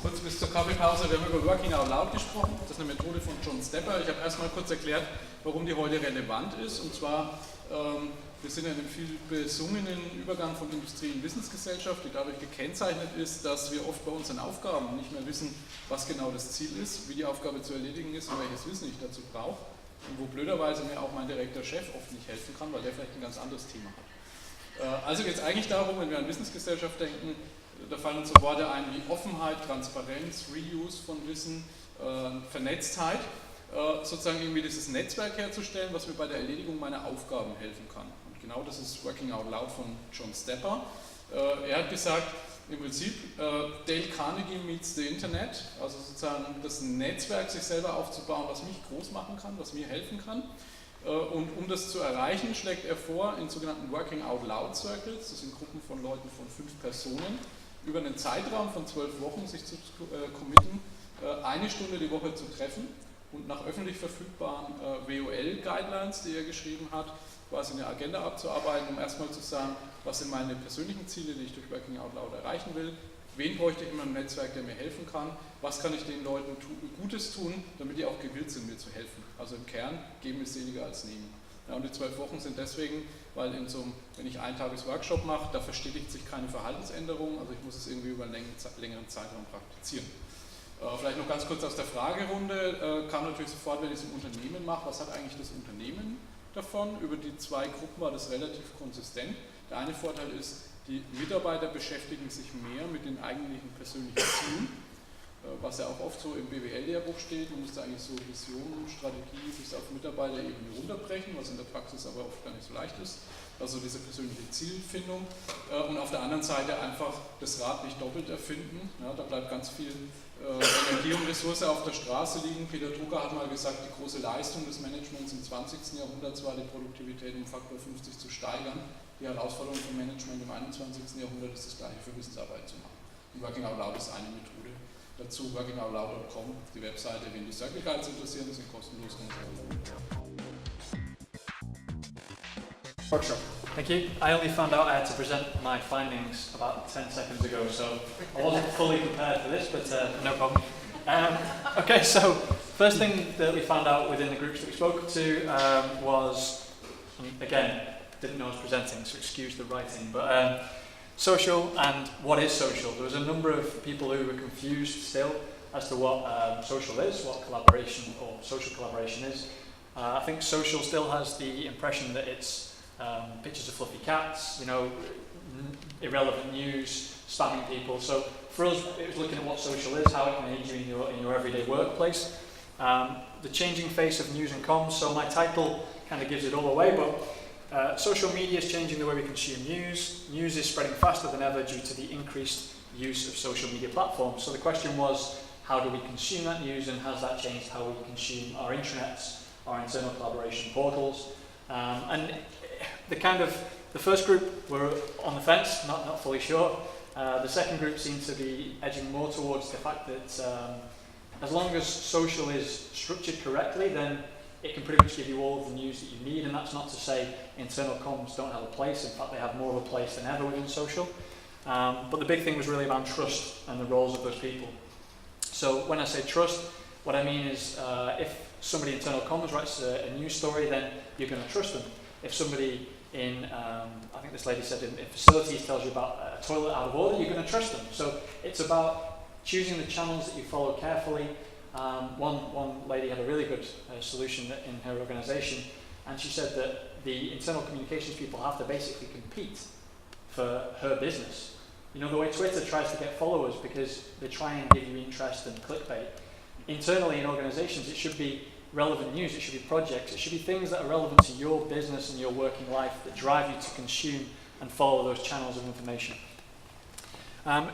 Kurz bis zur Kaffeepause, wir haben über Working Out Loud gesprochen. Das ist eine Methode von John Stepper. Ich habe erstmal kurz erklärt, warum die heute relevant ist. Und zwar, wir sind in einem viel besungenen Übergang von Industrie- und Wissensgesellschaft, die dadurch gekennzeichnet ist, dass wir oft bei unseren Aufgaben nicht mehr wissen, was genau das Ziel ist, wie die Aufgabe zu erledigen ist und welches Wissen ich dazu brauche. Und wo blöderweise mir auch mein direkter Chef oft nicht helfen kann, weil der vielleicht ein ganz anderes Thema hat. Also geht es eigentlich darum, wenn wir an Wissensgesellschaft denken, da fallen uns so Worte ein wie Offenheit, Transparenz, Reuse von Wissen, Vernetztheit, sozusagen irgendwie dieses Netzwerk herzustellen, was mir bei der Erledigung meiner Aufgaben helfen kann. Und genau das ist Working Out Loud von John Stepper. Er hat gesagt, im Prinzip Dale Carnegie meets the Internet, also sozusagen das Netzwerk sich selber aufzubauen, was mich groß machen kann, was mir helfen kann. Und um das zu erreichen, schlägt er vor, in sogenannten Working Out Loud Circles, das sind Gruppen von Leuten von 5 Personen, über einen Zeitraum von 12 Wochen sich zu committen, 1 Stunde die Woche zu treffen und nach öffentlich verfügbaren WOL-Guidelines, die er geschrieben hat, quasi eine Agenda abzuarbeiten, um erstmal zu sagen, was sind meine persönlichen Ziele, die ich durch Working Out Loud erreichen will, wen bräuchte ich in meinem Netzwerk, der mir helfen kann, was kann ich den Leuten Gutes tun, damit die auch gewillt sind, mir zu helfen. Also im Kern, geben ist seliger als nehmen. Ja, und die 12 Wochen sind deswegen, weil wenn ich einen Tages-Workshop mache, da verstetigt sich keine Verhaltensänderung, also ich muss es irgendwie über einen längeren Zeitraum praktizieren. Vielleicht noch ganz kurz aus der Fragerunde, kam natürlich sofort, wenn ich es im Unternehmen mache, was hat eigentlich das Unternehmen davon? Über die 2 Gruppen war das relativ konsistent. Der eine Vorteil ist, die Mitarbeiter beschäftigen sich mehr mit den eigentlichen persönlichen Zielen, was ja auch oft so im BWL-Lehrbuch steht. Man müsste eigentlich so Vision, Strategie bis auf Mitarbeiterebene runterbrechen, was in der Praxis aber oft gar nicht so leicht ist. Also diese persönliche Zielfindung. Und auf der anderen Seite einfach das Rad nicht doppelt erfinden. Ja, da bleibt ganz viel Energie und Ressource auf der Straße liegen. Peter Drucker hat mal gesagt, die große Leistung des Managements im 20. Jahrhundert war, die Produktivität um Faktor 50 zu steigern. Die Herausforderung vom Management im 21. Jahrhundert ist das gleiche für Wissensarbeit zu machen. Und Working Out Loud ist eine Methode. Dazu workingoutloud.com, die Webseite, wen die Circle Guides interessieren, die sind kostenlos. Workshop. Thank you. I only found out I had to present my findings about 10 seconds ago, so I wasn't fully prepared for this, but no problem. Okay, so first thing that we found out within the groups that we spoke to was, again, didn't know I was presenting, so excuse the writing, but social and what is social. There was a number of people who were confused still as to what social is, what collaboration or social collaboration is. I think social still has the impression that it's pictures of fluffy cats, you know, irrelevant news, spamming people. So for us, it was looking at what social is, how it can aid you in your everyday workplace. The changing face of news and comms. So my title kind of gives it all away, but social media is changing the way we consume news. News is spreading faster than ever due to the increased use of social media platforms. So the question was, how do we consume that news, and has that changed how we consume our intranets, our internal collaboration portals? And the first group were on the fence, not fully sure. The second group seemed to be edging more towards the fact that as long as social is structured correctly, then it can pretty much give you all of the news that you need, and that's not to say internal comms don't have a place. In fact, they have more of a place than ever within social. But the big thing was really around trust and the roles of those people. So when I say trust, what I mean is if somebody internal comms writes a news story, then you're going to trust them. If somebody in, I think this lady said in facilities tells you about a toilet out of order, you're going to trust them. So it's about choosing the channels that you follow carefully. One lady had a really good solution in her organisation, and she said that the internal communications people have to basically compete for her business. You know, the way Twitter tries to get followers because they try and give you interest and clickbait. Internally in organisations, it should be relevant news, it should be projects, it should be things that are relevant to your business and your working life that drive you to consume and follow those channels of information.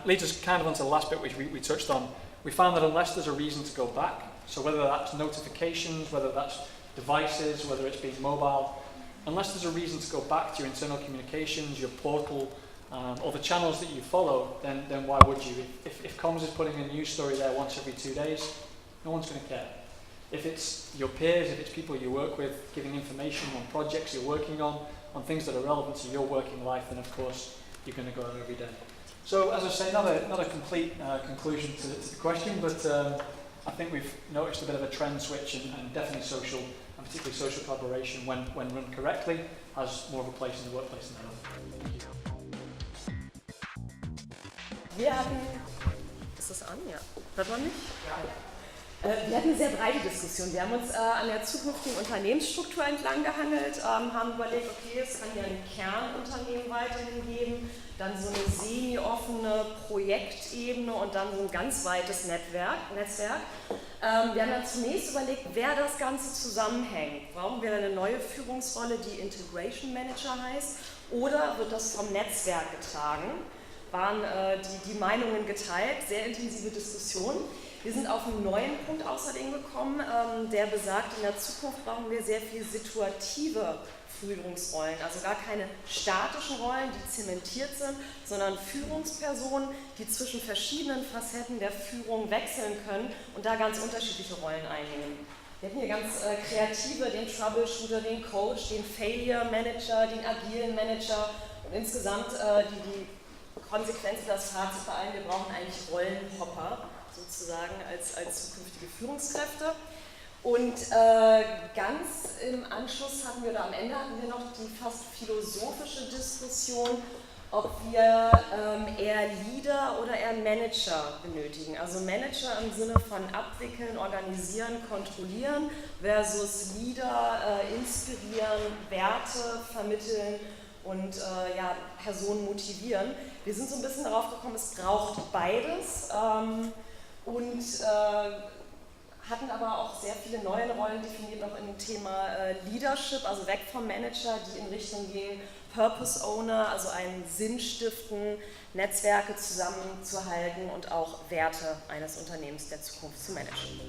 Leads us kind of onto the last bit which we touched on. We found that unless there's a reason to go back, so whether that's notifications, whether that's devices, whether it's being mobile, unless there's a reason to go back to your internal communications, your portal, or the channels that you follow, then why would you? If comms is putting a news story there once every 2 days, no one's going to care. If it's your peers, if it's people you work with, giving information on projects you're working on things that are relevant to your working life, then of course you're going to go out every day. So, as I say, not a complete conclusion to the question, but I think we've noticed a bit of a trend switch, and definitely social, and particularly social collaboration, when run correctly, has more of a place in the workplace than ever. Thank you. Wir hatten, ist das an? Ja. Hört man mich? Ja. Wir hatten eine sehr breite Diskussion. Wir haben uns an der zukünftigen Unternehmensstruktur entlang gehangelt, haben überlegt, okay, es kann ja ein Kernunternehmen weiterhin geben, dann so eine semi-offene Projektebene und dann so ein ganz weites Netzwerk. Wir haben dann zunächst überlegt, wer das Ganze zusammenhängt. Brauchen wir eine neue Führungsrolle, die Integration Manager heißt, oder wird das vom Netzwerk getragen? Waren die Meinungen geteilt, sehr intensive Diskussionen. Wir sind auf einen neuen Punkt außerdem gekommen, der besagt, in der Zukunft brauchen wir sehr viel situative Führungsrollen, also gar keine statischen Rollen, die zementiert sind, sondern Führungspersonen, die zwischen verschiedenen Facetten der Führung wechseln können und da ganz unterschiedliche Rollen einnehmen. Wir hatten hier ganz kreative, den Troubleshooter, den Coach, den Failure Manager, den agilen Manager und insgesamt die Konsequenz oder das Fazit bei allen, wir brauchen eigentlich Rollenhopper sozusagen als zukünftige Führungskräfte. Und ganz im Anschluss hatten wir, oder am Ende hatten wir noch die fast philosophische Diskussion, ob wir eher Leader oder eher Manager benötigen. Also Manager im Sinne von abwickeln, organisieren, kontrollieren versus Leader inspirieren, Werte vermitteln und Personen motivieren. Wir sind so ein bisschen darauf gekommen, es braucht beides und hatten aber auch sehr viele neue Rollen definiert, noch im Thema Leadership, also weg vom Manager, die in Richtung gehen Purpose Owner, also einen Sinn stiften, Netzwerke zusammenzuhalten und auch Werte eines Unternehmens der Zukunft zu managen.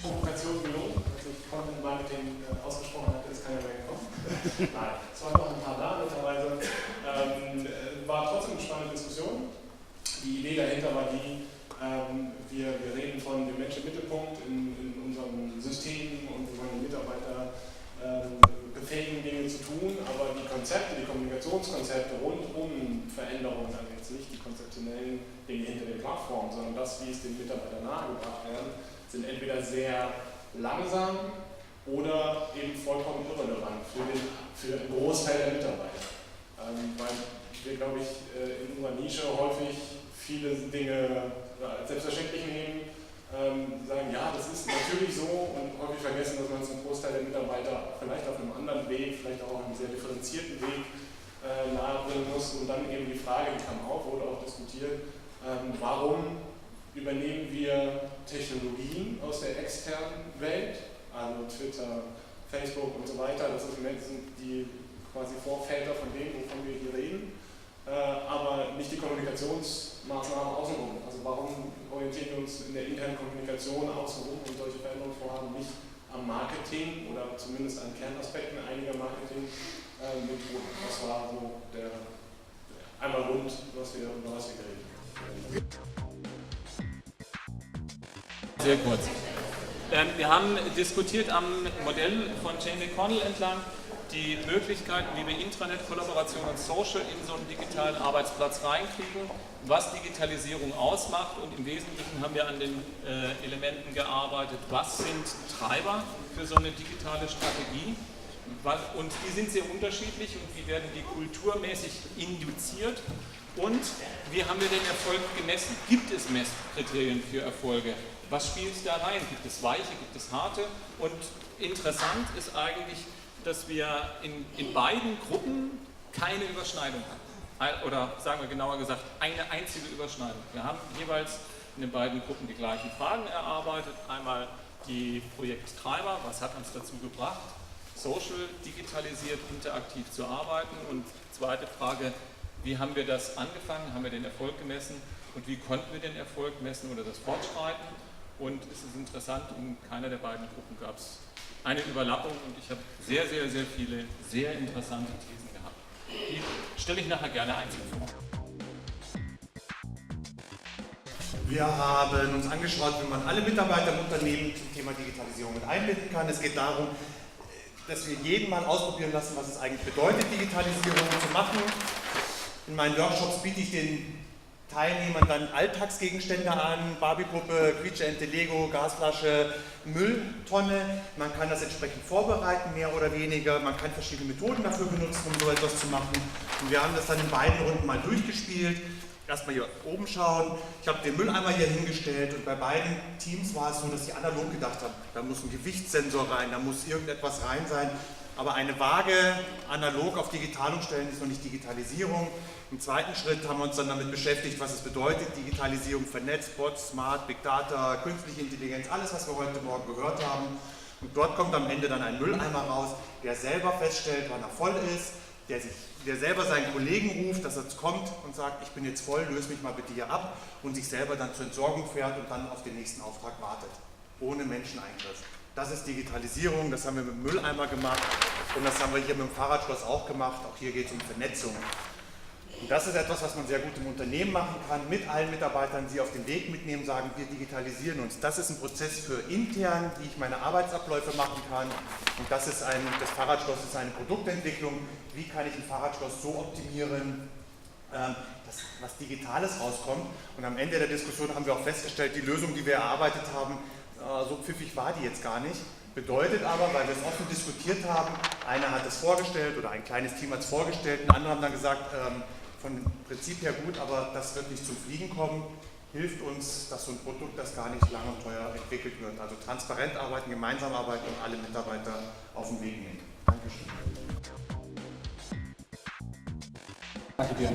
Provokation gelungen, als ich Content Marketing ausgesprochen hatte, ist keiner mehr gekommen. Nein, es waren noch ein paar da mittlerweile. War trotzdem eine spannende Diskussion. Die Idee dahinter war die, wir reden von dem Menschen im Mittelpunkt in unserem System und wir wollen die Mitarbeiter befähigen, Dinge zu tun, aber die Konzepte, die Kommunikationskonzepte rund um Veränderungen, also jetzt nicht die konzeptionellen Dinge hinter den Plattformen, sondern das, wie es den Mitarbeitern nahegebracht werden, sind entweder sehr langsam oder eben vollkommen irrelevant für einen Großteil der Mitarbeiter. Weil wir, glaube ich, in unserer Nische häufig viele Dinge als selbstverständlich nehmen, sagen, ja, das ist natürlich so und häufig vergessen, dass man es einem Großteil der Mitarbeiter vielleicht auf einem anderen Weg, vielleicht auch auf einem sehr differenzierten Weg nahebringen muss. Und dann eben die Frage, die kam auf, wurde auch diskutiert, warum übernehmen wir Technologien aus der externen Welt, also Twitter, Facebook und so weiter, das sind die quasi Vorväter von dem, wovon wir hier reden, aber nicht die Kommunikationsmaßnahmen außenrum. Also warum orientieren wir uns in der internen Kommunikation außenrum und solche Veränderungsvorhaben nicht am Marketing oder zumindest an Kernaspekten einiger Marketing-Methoden? Das war so der einmal rund, über was wir geredet haben. Sehr kurz. Wir haben diskutiert am Modell von Jane McConnell entlang die Möglichkeiten, wie wir Intranet, Kollaboration und Social in so einen digitalen Arbeitsplatz reinkriegen, was Digitalisierung ausmacht, und im Wesentlichen haben wir an den Elementen gearbeitet, was sind Treiber für so eine digitale Strategie, und die sind sehr unterschiedlich und wie werden die kulturmäßig induziert. Und wie haben wir den Erfolg gemessen? Gibt es Messkriterien für Erfolge? Was spielt da rein? Gibt es weiche, gibt es harte? Und interessant ist eigentlich, dass wir in beiden Gruppen keine Überschneidung hatten. Oder sagen wir genauer gesagt, eine einzige Überschneidung. Wir haben jeweils in den beiden Gruppen die gleichen Fragen erarbeitet. Einmal die Projekttreiber, was hat uns dazu gebracht, social, digitalisiert, interaktiv zu arbeiten? Und zweite Frage, wie haben wir das angefangen, haben wir den Erfolg gemessen und wie konnten wir den Erfolg messen oder das Fortschreiten? Und es ist interessant, in keiner der beiden Gruppen gab es eine Überlappung und ich habe sehr, sehr, sehr viele sehr interessante Thesen gehabt. Die stelle ich nachher gerne einzeln vor. Wir haben uns angeschaut, wie man alle Mitarbeiter im Unternehmen zum Thema Digitalisierung mit einbinden kann. Es geht darum, dass wir jeden mal ausprobieren lassen, was es eigentlich bedeutet, Digitalisierung zu machen. In meinen Workshops biete ich den Teilnehmern dann Alltagsgegenstände an, Barbiepuppe, Quietscheente, Lego, Gasflasche, Mülltonne. Man kann das entsprechend vorbereiten, mehr oder weniger. Man kann verschiedene Methoden dafür benutzen, um so etwas zu machen. Und wir haben das dann in beiden Runden mal durchgespielt. Erstmal hier oben schauen. Ich habe den Mülleimer hier hingestellt und bei beiden Teams war es so, dass sie analog gedacht haben, da muss ein Gewichtssensor rein, da muss irgendetwas rein sein. Aber eine Waage analog auf digital umstellen ist noch nicht Digitalisierung. Im zweiten Schritt haben wir uns dann damit beschäftigt, was es bedeutet, Digitalisierung, vernetzt, Bots, Smart, Big Data, künstliche Intelligenz, alles, was wir heute Morgen gehört haben. Und dort kommt am Ende dann ein Mülleimer raus, der selber feststellt, wann er voll ist, der selber seinen Kollegen ruft, dass er kommt und sagt, ich bin jetzt voll, löse mich mal bitte hier ab und sich selber dann zur Entsorgung fährt und dann auf den nächsten Auftrag wartet, ohne Menscheneingriff. Das ist Digitalisierung, das haben wir mit dem Mülleimer gemacht und das haben wir hier mit dem Fahrradschloss auch gemacht, auch hier geht es um Vernetzung. Und das ist etwas, was man sehr gut im Unternehmen machen kann, mit allen Mitarbeitern, sie auf den Weg mitnehmen, sagen, wir digitalisieren uns. Das ist ein Prozess für intern, wie ich meine Arbeitsabläufe machen kann. Und das Fahrradschloss ist eine Produktentwicklung. Wie kann ich ein Fahrradschloss so optimieren, dass was Digitales rauskommt? Und am Ende der Diskussion haben wir auch festgestellt, die Lösung, die wir erarbeitet haben, so pfiffig war die jetzt gar nicht. Bedeutet aber, weil wir es offen diskutiert haben, einer hat es vorgestellt oder ein kleines Team hat es vorgestellt, und andere haben dann gesagt, von Prinzip her gut, aber das wird nicht zum Fliegen kommen, hilft uns, dass so ein Produkt, das gar nicht lang und teuer entwickelt wird. Also transparent arbeiten, gemeinsam arbeiten und alle Mitarbeiter auf den Weg nehmen. Dankeschön. Danke dir.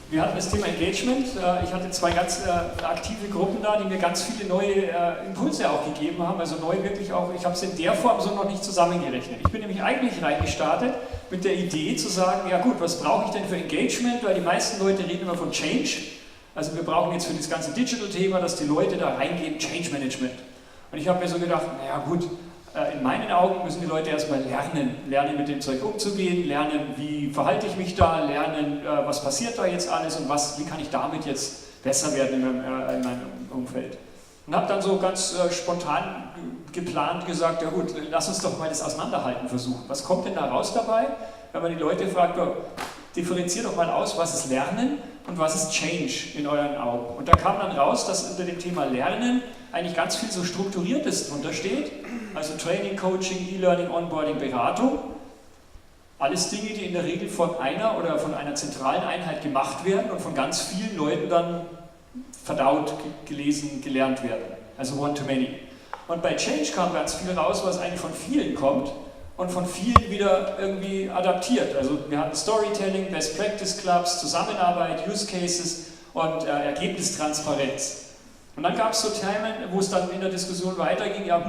Wir hatten das Thema Engagement. Ich hatte zwei ganz aktive Gruppen da, die mir ganz viele neue Impulse auch gegeben haben. Also neu wirklich auch, ich habe es in der Form so noch nicht zusammengerechnet. Ich bin nämlich eigentlich reingestartet mit der Idee zu sagen, ja gut, was brauche ich denn für Engagement? Weil die meisten Leute reden immer von Change. Also wir brauchen jetzt für das ganze Digital-Thema, dass die Leute da reingehen, Change Management. Und ich habe mir so gedacht, naja gut, in meinen Augen müssen die Leute erstmal lernen mit dem Zeug umzugehen, lernen, wie verhalte ich mich da, lernen, was passiert da jetzt alles und wie kann ich damit jetzt besser werden in meinem Umfeld. Und habe dann so ganz spontan geplant gesagt, ja gut, lass uns doch mal das Auseinanderhalten versuchen. Was kommt denn da raus dabei, wenn man die Leute fragt, differenziert doch mal aus, was ist Lernen und was ist Change in euren Augen. Und da kam dann raus, dass unter dem Thema Lernen eigentlich ganz viel so Strukturiertes drunter steht. Also Training, Coaching, E-Learning, Onboarding, Beratung. Alles Dinge, die in der Regel von einer oder von einer zentralen Einheit gemacht werden und von ganz vielen Leuten dann verdaut, gelesen, gelernt werden. Also one-to-many. Und bei Change kam ganz viel raus, was eigentlich von vielen kommt und von vielen wieder irgendwie adaptiert. Also wir hatten Storytelling, Best Practice Clubs, Zusammenarbeit, Use Cases und Ergebnistransparenz. Und dann gab es so Themen, wo es dann in der Diskussion weiterging, ja,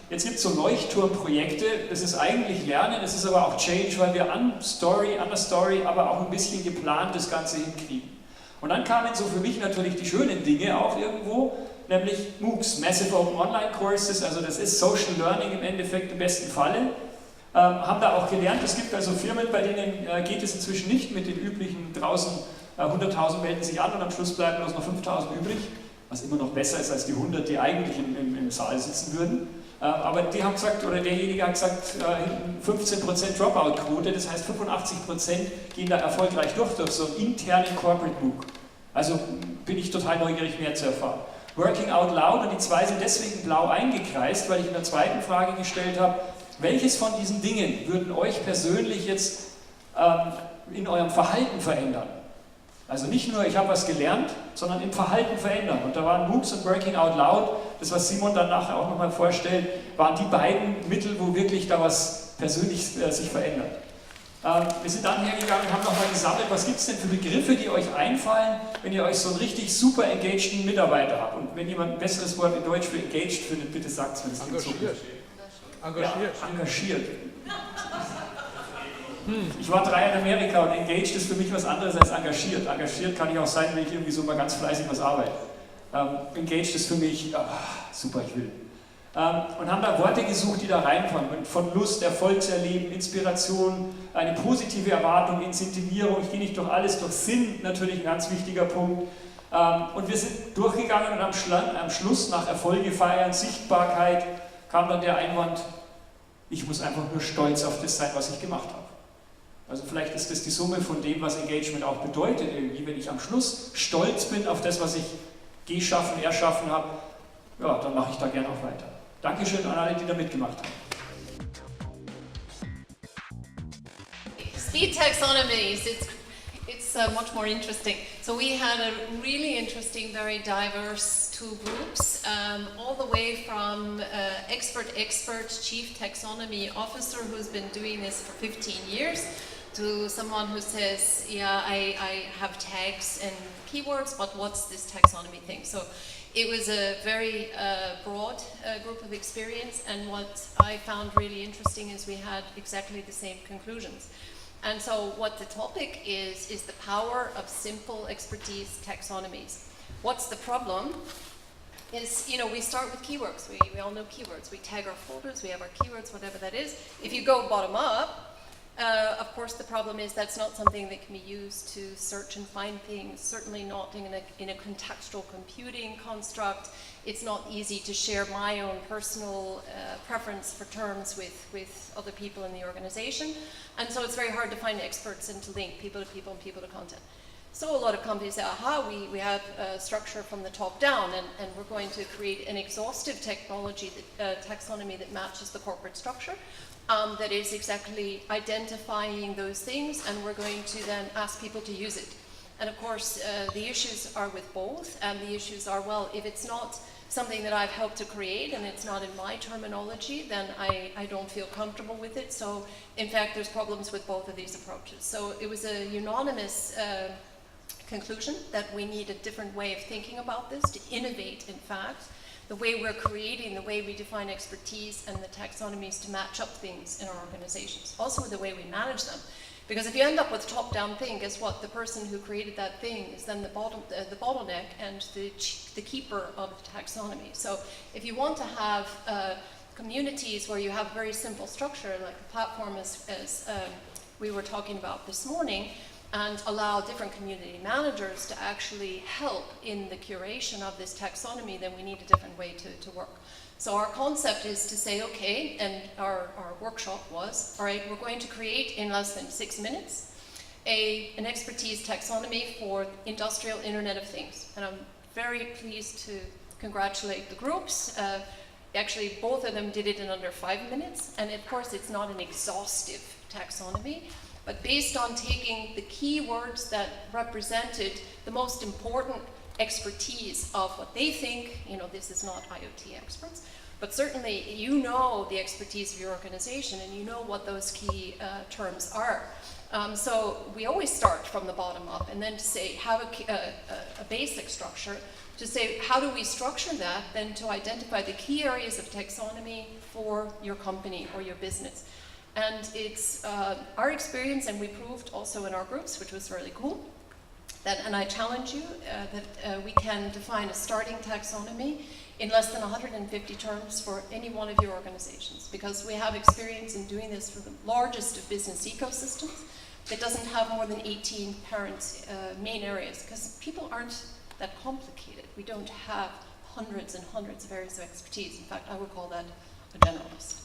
jetzt gibt es so Leuchtturmprojekte, das ist eigentlich Lernen, das ist aber auch Change, weil wir an der Story, aber auch ein bisschen geplant das Ganze hinkriegen. Und dann kamen so für mich natürlich die schönen Dinge auch irgendwo, nämlich MOOCs, Massive Open Online Courses, also das ist Social Learning im Endeffekt im besten Falle. Haben da auch gelernt, es gibt also Firmen, bei denen geht es inzwischen nicht mit den üblichen draußen 100.000 melden sich an und am Schluss bleiben bloß noch 5.000 übrig, was immer noch besser ist als die 100, die eigentlich im Saal sitzen würden. Aber die haben gesagt, oder derjenige hat gesagt, 15% Dropout-Quote, das heißt 85% gehen da erfolgreich durch so einen internen Corporate MOOC. Also bin ich total neugierig, mehr zu erfahren. Working Out Loud, und die zwei sind deswegen blau eingekreist, weil ich in der zweiten Frage gestellt habe, welches von diesen Dingen würden euch persönlich jetzt in eurem Verhalten verändern? Also nicht nur, ich habe was gelernt, sondern im Verhalten verändern. Und da waren MOOCs und Working Out Loud, das was Simon dann nachher auch nochmal vorstellt, waren die beiden Mittel, wo wirklich da was persönlich sich verändert. Wir sind dann hergegangen und haben nochmal gesammelt, was gibt es denn für Begriffe, die euch einfallen, wenn ihr euch so einen richtig super engageden Mitarbeiter habt. Und wenn jemand ein besseres Wort in Deutsch für engaged findet, bitte sagt es mir. Engagiert. Engagiert. Ja, engagiert. Ich war 3 in Amerika und engaged ist für mich was anderes als engagiert. Engagiert kann ich auch sein, wenn ich irgendwie so mal ganz fleißig was arbeite. Engaged ist für mich, super, ich will. Und haben da Worte gesucht, die da reinkommen. Von Lust, Erfolgserleben, Inspiration, eine positive Erwartung, Incentivierung. Ich gehe nicht durch alles, durch Sinn, natürlich ein ganz wichtiger Punkt. Und wir sind durchgegangen und am Schluss, nach Erfolge feiern, Sichtbarkeit, kam dann der Einwand, Ich muss einfach nur stolz auf das sein, was ich gemacht habe. Also vielleicht ist das die Summe von dem, was Engagement auch bedeutet, irgendwie, wenn ich am Schluss stolz bin auf das, was ich erschaffen habe, ja, dann mache ich da gerne auch weiter. Dankeschön an alle, die da mitgemacht haben. Speed taxonomies, it's much more interesting. So we had a really interesting, very diverse two groups, all the way from expert, chief taxonomy officer who's been doing this for 15 years, to someone who says, yeah, I have tags and keywords, but what's this taxonomy thing? So it was a very broad group of experience, and what I found really interesting is we had exactly the same conclusions. And so what the topic is the power of simple expertise taxonomies. What's the problem? Is, you know, we start with keywords. We all know keywords. We tag our folders, we have our keywords, whatever that is. If you go bottom up, of course the problem is that's not something that can be used to search and find things, certainly not in a contextual computing construct. It's not easy to share my own personal preference for terms with other people in the organization. And so it's very hard to find experts and to link people to people and people to content. So a lot of companies say, aha, we have a structure from the top down, and we're going to create an exhaustive taxonomy that matches the corporate structure, that is exactly identifying those things, and we're going to then ask people to use it. And of course, the issues are with both, and the issues are, well, if it's not something that I've helped to create and it's not in my terminology, then I don't feel comfortable with it. So in fact, there's problems with both of these approaches. So it was a unanimous conclusion that we need a different way of thinking about this, to innovate, in fact, the way we're creating, the way we define expertise and the taxonomies to match up things in our organizations. Also the way we manage them. Because if you end up with a top-down thing, guess what? The person who created that thing is then the bottleneck and the keeper of the taxonomy. So if you want to have communities where you have very simple structure, like the platform as we were talking about this morning, and allow different community managers to actually help in the curation of this taxonomy, then we need a different way to work. So our concept is to say, okay, and our workshop was, all right, we're going to create in less than 6 minutes an expertise taxonomy for industrial Internet of Things. And I'm very pleased to congratulate the groups. Actually, both of them did it in under 5 minutes. And of course, it's not an exhaustive taxonomy, but based on taking the keywords that represented the most important expertise of what they think, you know, this is not IoT experts, but certainly you know the expertise of your organization and you know what those key terms are. So we always start from the bottom up, and then to say, have a basic structure, to say, how do we structure that, then to identify the key areas of taxonomy for your company or your business. And it's our experience, and we proved also in our groups, which was really cool, that, and I challenge you, that we can define a starting taxonomy in less than 150 terms for any one of your organizations, because we have experience in doing this for the largest of business ecosystems that doesn't have more than 18 parent main areas, because people aren't that complicated. We don't have hundreds and hundreds of areas of expertise. In fact, I would call that a generalist.